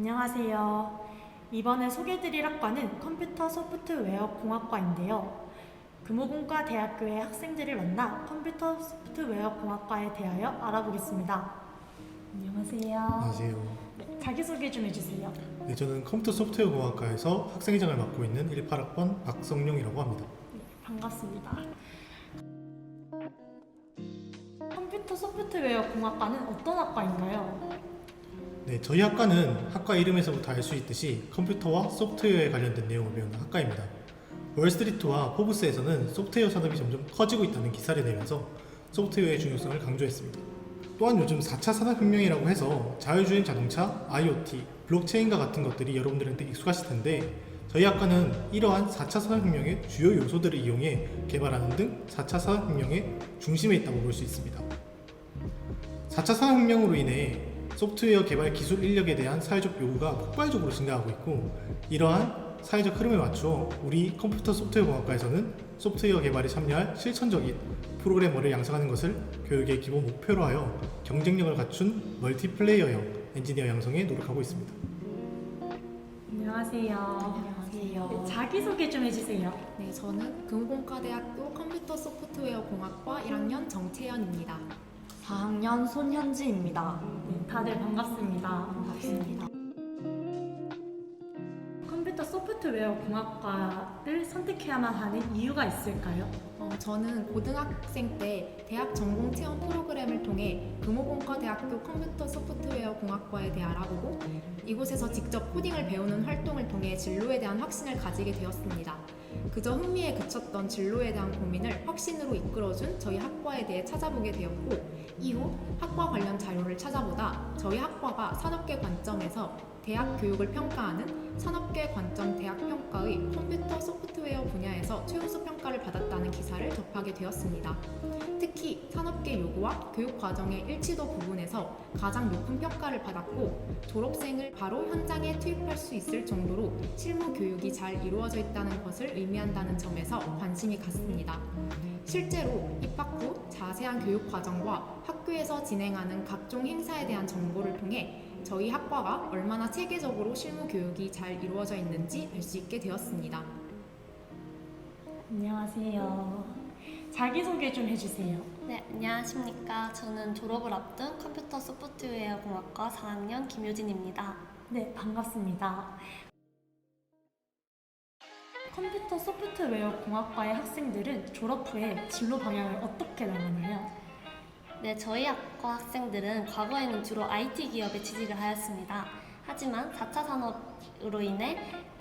안녕하세요. 이번에 소개해드릴 학과는 컴퓨터 소프트웨어 공학과인데요. 금호공과 대학교의 학생들을 만나 컴퓨터 소프트웨어 공학과에 대하여 알아보겠습니다. 안녕하세요. 안녕하세요. 자기소개 좀 해주세요. 네, 저는 컴퓨터 소프트웨어 공학과에서 학생회장을 맡고 있는 18학번 박성룡이라고 합니다. 반갑습니다. 컴퓨터 소프트웨어 공학과는 어떤 학과인가요? 네, 저희 학과는 학과 이름에서부터 알 수 있듯이 컴퓨터와 소프트웨어에 관련된 내용을 배우는 학과입니다. 월스트리트와 포브스에서는 소프트웨어 산업이 점점 커지고 있다는 기사를 내면서 소프트웨어의 중요성을 강조했습니다. 또한 요즘 4차 산업혁명이라고 해서 자율주행 자동차, IoT, 블록체인과 같은 것들이 여러분들한테 익숙하실 텐데 저희 학과는 이러한 4차 산업혁명의 주요 요소들을 이용해 개발하는 등 4차 산업혁명의 중심에 있다고 볼 수 있습니다. 4차 산업혁명으로 인해 소프트웨어 개발 기술 인력에 대한 사회적 요구가 폭발적으로 증가하고 있고 이러한 사회적 흐름에 맞추어 우리 컴퓨터 소프트웨어 공학과에서는 소프트웨어 개발에 참여할 실천적인 프로그래머를 양성하는 것을 교육의 기본 목표로 하여 경쟁력을 갖춘 멀티플레이어형 엔지니어 양성에 노력하고 있습니다. 안녕하세요. 안녕하세요. 자기소개 좀 해주세요. 네, 저는 금호공과대학교 컴퓨터 소프트웨어 공학과 1학년 정채연입니다. 4학년 손현지입니다. 다들 반갑습니다. 반갑습니다. 컴퓨터 소프트웨어 공학과를 선택해야만 하는 이유가 있을까요? 저는 고등학생 때 대학 전공 체험 프로그램을 통해 금호공과대학교 컴퓨터 소프트웨어 공학과에 대해 알아보고 이곳에서 직접 코딩을 배우는 활동을 통해 진로에 대한 확신을 가지게 되었습니다. 그저 흥미에 그쳤던 진로에 대한 고민을 확신으로 이끌어준 저희 학과에 대해 찾아보게 되었고 이후 학과 관련 자료를 찾아보다 저희 학과가 산업계 관점에서 대학 교육을 평가하는 산업계 관점 대학평가의 컴퓨터 소프트웨어 분야에서 최우수 평가를 받았다는 기사를 접하게 되었습니다. 특히 산업계 요구와 교육 과정의 일치도 부분에서 가장 높은 평가를 받았고 졸업생을 바로 현장에 투입할 수 있을 정도로 실무 교육이 잘 이루어져 있다는 것을 의미한다는 점에서 관심이 갔습니다. 실제로 입학 후 자세한 교육 과정과 학교에서 진행하는 각종 행사에 대한 정보를 통해 저희 학과가 얼마나 체계적으로 실무 교육이 잘 이루어져 있는지 알 수 있게 되었습니다. 안녕하세요. 자기소개 좀 해주세요. 네, 안녕하십니까. 저는 졸업을 앞둔 컴퓨터 소프트웨어 공학과 4학년 김효진입니다. 네, 반갑습니다. 컴퓨터 소프트웨어 공학과의 학생들은 졸업 후에 진로 방향을 어떻게 나가나요? 네, 저희 학과 학생들은 과거에는 주로 IT 기업에 취직을 하였습니다. 하지만 4차 산업으로 인해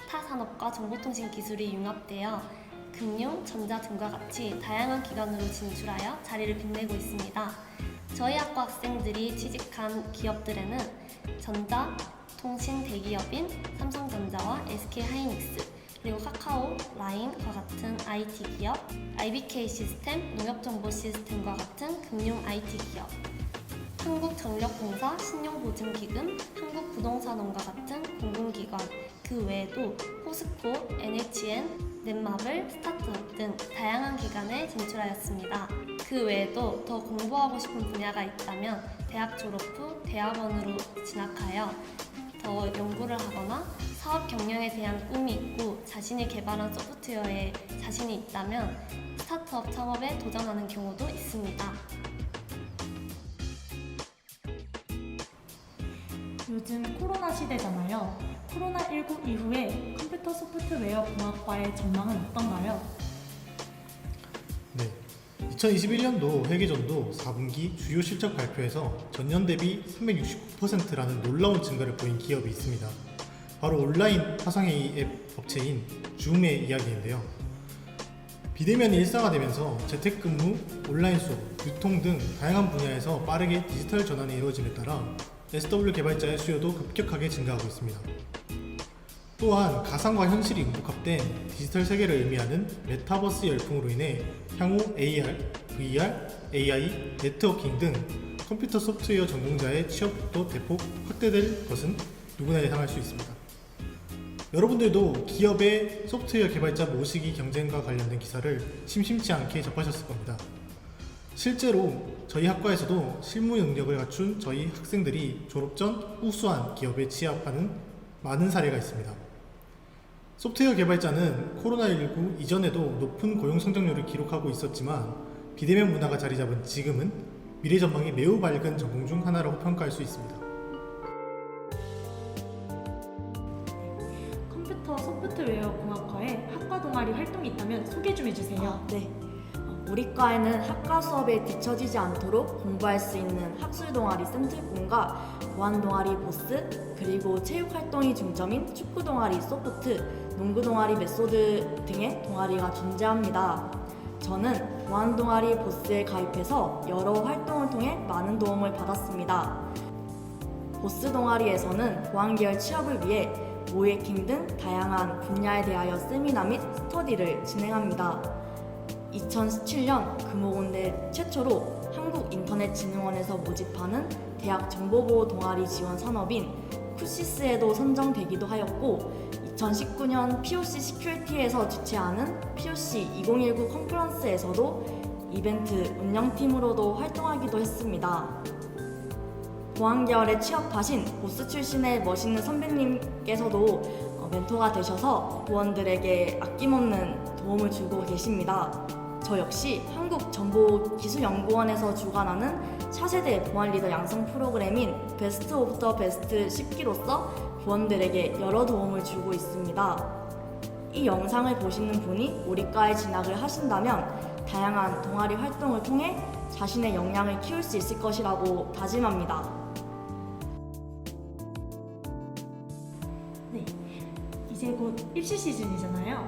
타 산업과 정보통신 기술이 융합되어 금융, 전자 등과 같이 다양한 기관으로 진출하여 자리를 빛내고 있습니다. 저희 학과 학생들이 취직한 기업들에는 전자, 통신 대기업인 삼성전자와 SK하이닉스, 그리고 카카오, 라인과 같은 IT 기업, IBK 시스템, 농협정보 시스템과 같은 금융 IT 기업, 한국전력공사, 신용보증기금, 한국부동산원과 같은 공공기관, 그 외에도 포스코, NHN, 넷마블, 스타트업 등 다양한 기관에 진출하였습니다. 그 외에도 더 공부하고 싶은 분야가 있다면 대학 졸업 후 대학원으로 진학하여 더 연구를 하거나 사업 경영에 대한 꿈이 있고 자신이 개발한 소프트웨어에 자신이 있다면 스타트업 창업에 도전하는 경우도 있습니다. 요즘 코로나 시대잖아요. 코로나19 이후에 컴퓨터 소프트웨어 공학과의 전망은 어떤가요? 네, 2021년도 회계전도 4분기 주요 실적 발표에서 전년 대비 369%라는 놀라운 증가를 보인 기업이 있습니다. 바로 온라인 화상회의 앱 업체인 줌의 이야기인데요. 비대면이 일상화되면서 재택근무, 온라인 수업, 유통 등 다양한 분야에서 빠르게 디지털 전환이 이루어짐에 따라 SW 개발자의 수요도 급격하게 증가하고 있습니다. 또한 가상과 현실이 융복합된 디지털 세계를 의미하는 메타버스 열풍으로 인해 향후 AR, VR, AI, 네트워킹 등 컴퓨터 소프트웨어 전공자의 취업도 대폭 확대될 것은 누구나 예상할 수 있습니다. 여러분들도 기업의 소프트웨어 개발자 모시기 경쟁과 관련된 기사를 심심치 않게 접하셨을 겁니다. 실제로 저희 학과에서도 실무 능력을 갖춘 저희 학생들이 졸업 전 우수한 기업에 취업하는 많은 사례가 있습니다. 소프트웨어 개발자는 코로나19 이전에도 높은 고용 성장률을 기록하고 있었지만 비대면 문화가 자리 잡은 지금은 미래 전망이 매우 밝은 전공 중 하나라고 평가할 수 있습니다. 컴퓨터 소프트웨어 공학과에 학과 동아리 활동이 있다면 소개 좀 해주세요. 네. 우리 과에는 학과 수업에 뒤처지지 않도록 공부할 수 있는 학술 동아리 센트꿈과 보안 동아리 보스, 그리고 체육 활동이 중점인 축구 동아리 소프트, 농구 동아리 메소드 등의 동아리가 존재합니다. 저는 보안 동아리 보스에 가입해서 여러 활동을 통해 많은 도움을 받았습니다. 보스 동아리에서는 보안 계열 취업을 위해 모해킹 등 다양한 분야에 대하여 세미나 및 스터디를 진행합니다. 2017년 금호군대 최초로 한국인터넷진흥원에서 모집하는 대학 정보보호 동아리 지원 산업인 쿠시스에도 선정되기도 하였고 2019년 POC 시큐리티에서 주최하는 POC 2019 컨퍼런스에서도 이벤트 운영팀으로도 활동하기도 했습니다. 보안 계열에 취업하신 보스 출신의 멋있는 선배님께서도 멘토가 되셔서 보원들에게 아낌없는 도움을 주고 계십니다. 저 역시 한국정보기술연구원에서 주관하는 차세대 보안 리더 양성 프로그램인 베스트 오브 더 베스트 10기로서 부원들에게 여러 도움을 주고 있습니다. 이 영상을 보시는 분이 우리과에 진학을 하신다면 다양한 동아리 활동을 통해 자신의 역량을 키울 수 있을 것이라고 다짐합니다. 네, 이제 곧 입시 시즌이잖아요.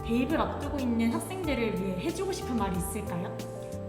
대입을 앞두고 있는 학생들을 위해 해주고 싶은 말이 있을까요?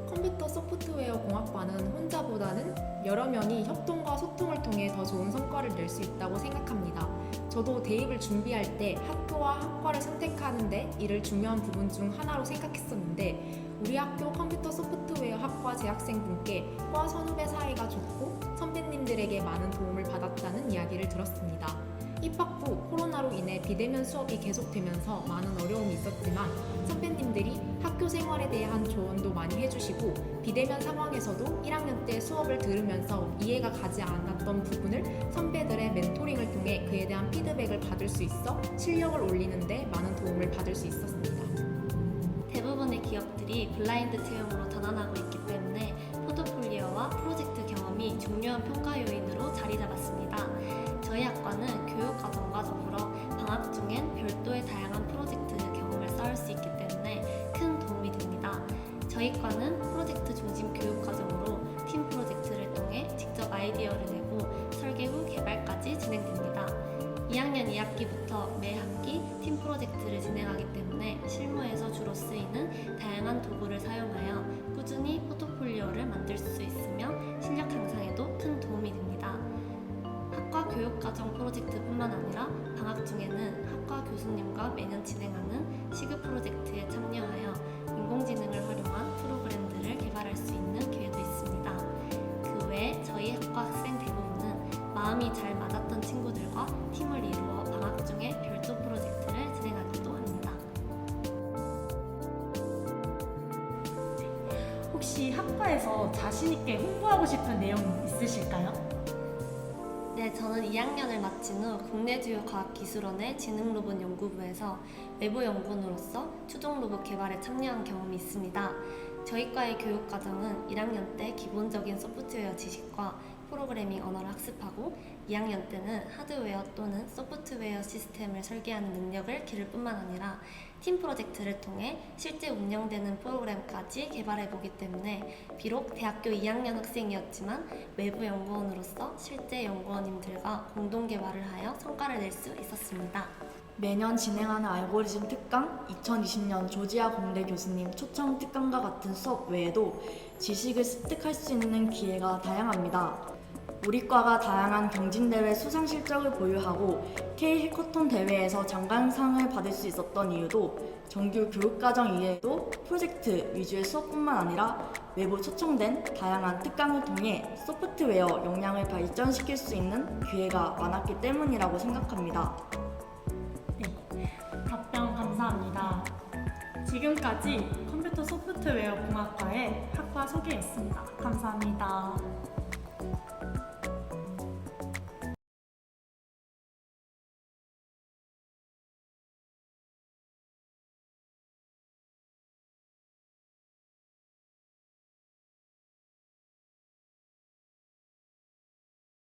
컴퓨터 소프트웨어 공학과는 혼자보다는 여러 명이 협동과 소통을 통해 더 좋은 성과를 낼 수 있다고 생각합니다. 저도 대입을 준비할 때 학교와 학과를 선택하는데 이를 중요한 부분 중 하나로 생각했었는데 우리 학교 컴퓨터 소프트웨어 학과 재학생분께 과 선후배 사이가 좋고 선배님들에게 많은 도움을 받았다는 이야기를 들었습니다. 입학후 코로나로 인해 비대면 수업이 계속되면서 많은 어려움이 있었지만 선배님들이 학교 생활에 대한 조언도 많이 해주시고 비대면 상황에서도 1학년 때 수업을 들으면서 이해가 가지 않았던 부분을 선배들의 멘토링을 통해 그에 대한 피드백을 받을 수 있어 실력을 올리는 데 많은 도움을 받을 수 있었습니다. 대부분의 기업들이 블라인드 채용으로 전환하고 있기 때문에 포트폴리오와 프로젝트 경험이 중요한 평가 요인으로 자리 잡았습니다. 저희 학과는 교육과정과 더불어 방학 중엔 별도의 다양한 프로젝트 경험을 쌓을 수 있기 때문에 큰 도움이 됩니다. 저희 과는 프로젝트 중심 교육과정으로 팀 프로젝트를 통해 직접 아이디어를 내고 설계 후 개발까지 진행됩니다. 2학년 2학기부터 매 학기 팀 프로젝트를 진행하기 때문에 실무에서 주로 쓰이는 다양한 도구를 사용하여 꾸준히 포트폴리오를 만들 수 있으며 실력 향상에도 큰 도움이 됩니다. 학과 교육과정 프로젝트뿐만 아니라 방학 중에는 학과 교수님과 매년 진행하는 시그 프로젝트에 참여하여 인공지능을 활용한 프로그램들을 개발할 수 있는 기회도 있습니다. 그 외에 저희 학과 학생 대부분은 마음이 잘 맞았던 친구들과 팀을 이루어 방학 중에 별도 프로젝트를 진행하기도 합니다. 혹시 학과에서 자신 있게 홍보하고 싶은 내용 있으실까요? 네, 저는 2학년을 마친 후 국내 주요 과학기술원의 지능로봇 연구부에서 외부 연구원으로서 추종 로봇 개발에 참여한 경험이 있습니다. 저희 과의 교육과정은 1학년 때 기본적인 소프트웨어 지식과 프로그래밍 언어를 학습하고 2학년 때는 하드웨어 또는 소프트웨어 시스템을 설계하는 능력을 기를 뿐만 아니라 팀 프로젝트를 통해 실제 운영되는 프로그램까지 개발해보기 때문에 비록 대학교 2학년 학생이었지만 외부 연구원으로서 실제 연구원님들과 공동 개발을 하여 성과를 낼 수 있었습니다. 매년 진행하는 알고리즘 특강, 2020년 조지아 공대 교수님 초청 특강과 같은 수업 외에도 지식을 습득할 수 있는 기회가 다양합니다. 우리 과가 다양한 경진대회 수상 실적을 보유하고 K-해커톤 대회에서 장관상을 받을 수 있었던 이유도 정규 교육과정 이외에도 프로젝트 위주의 수업뿐만 아니라 외부 초청된 다양한 특강을 통해 소프트웨어 역량을 발전시킬 수 있는 기회가 많았기 때문이라고 생각합니다. 네, 답변 감사합니다. 지금까지 컴퓨터 소프트웨어 공학과의 학과 소개였습니다. 감사합니다.